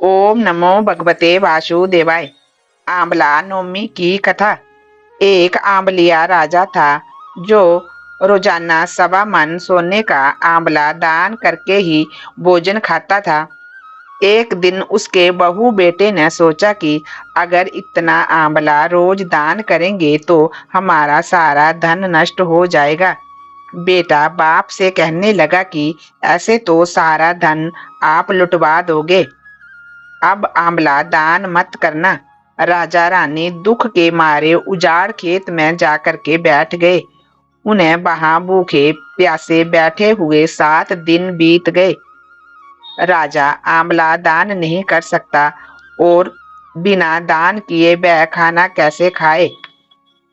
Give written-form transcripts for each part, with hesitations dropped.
ओम नमो भगवते वासुदेवाय। आंवला नवमी की कथा। एक आंवलिया राजा था जो रोजाना 1.25 मन सोने का आंवला दान करके ही भोजन खाता था। एक दिन उसके बहू बेटे ने सोचा कि अगर इतना आंवला रोज दान करेंगे तो हमारा सारा धन नष्ट हो जाएगा। बेटा बाप से कहने लगा कि ऐसे तो सारा धन आप लुटवा दोगे, अब आंवला दान मत करना। राजा रानी दुख के मारे उजाड़ खेत में जाकर के बैठ गए। उन्हें वहां भूखे प्यासे बैठे हुए 7 दिन बीत गए। राजा आंवला दान नहीं कर सकता और बिना दान किए वह खाना कैसे खाए।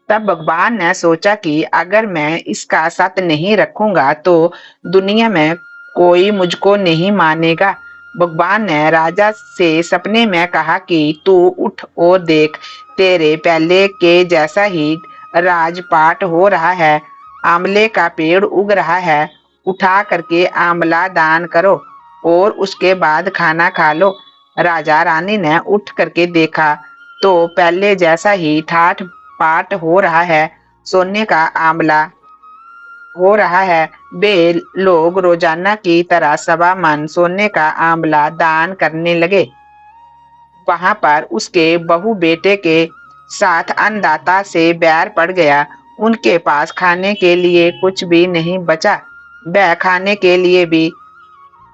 तब भगवान ने सोचा कि अगर मैं इसका सत नहीं रखूंगा तो दुनिया में कोई मुझको नहीं मानेगा। भगवान ने राजा से सपने में कहा कि तू उठ और देख, तेरे पहले के जैसा ही राजपाट हो रहा है, आंवले का पेड़ उग रहा है, उठा करके आंवला दान करो और उसके बाद खाना खा लो। राजा रानी ने उठ करके देखा तो पहले जैसा ही ठाठ पाठ हो रहा है, सोने का आंवला हो रहा है। वे लोग रोजाना की तरह 1.25 मन सोने का आंवला दान करने लगे। वहां पर उसके बहू बेटे के साथ अन्नदाता से बैर पड़ गया। उनके पास खाने के लिए कुछ भी नहीं बचा। वह खाने के लिए भी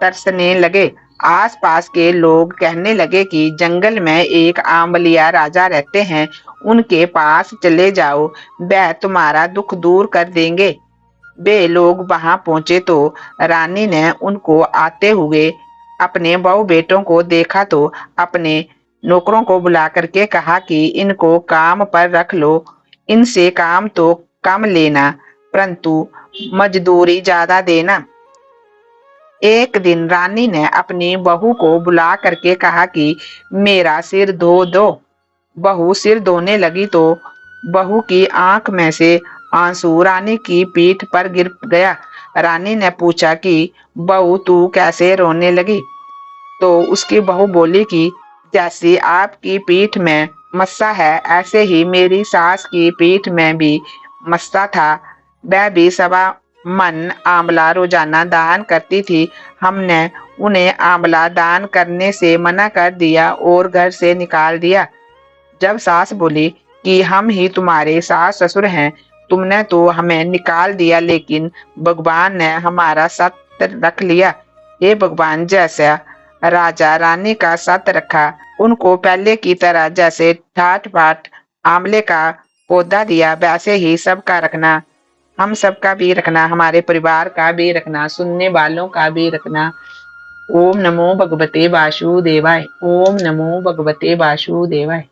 तरसने लगे। आसपास के लोग कहने लगे कि जंगल में एक आंवलिया राजा रहते हैं, उनके पास चले जाओ, वह तुम्हारा दुख दूर कर देंगे। वे लोग वहां पहुंचे तो रानी ने उनको आते हुए अपने बहू बेटों को देखा तो अपने नौकरों को बुला करके कहा कि इनको काम पर रख लो, इनसे काम तो कम लेना परंतु मजदूरी ज्यादा देना। एक दिन रानी ने अपनी बहू को बुला करके कहा कि मेरा सिर धो दो। बहू सिर धोने लगी तो बहू की आंख में से आंसू रानी की पीठ पर गिर गया। रानी ने पूछा कि बहू तू कैसे रोने लगी? तो उसकी बहू बोली कि जैसे आपकी पीठ में मस्सा है ऐसे ही मेरी सास की पीठ में भी मस्सा था। वह भी 1.25 मन आंवला रोजाना दान करती थी। हमने उन्हें आंवला दान करने से मना कर दिया और घर से निकाल दिया। जब सास बोली कि हम ही तुम्हारे सास ससुर हैं, तुमने तो हमें निकाल दिया लेकिन भगवान ने हमारा सत्य रख लिया। हे भगवान, जैसा राजा रानी का सत्य रखा, उनको पहले की तरह जैसे ठाट बाट आंवले का पौधा दिया वैसे ही सबका रखना, हम सबका भी रखना, हमारे परिवार का भी रखना, सुनने वालों का भी रखना। ओम नमो भगवते वासुदेवाय। ओम नमो भगवते वासुदेवाय।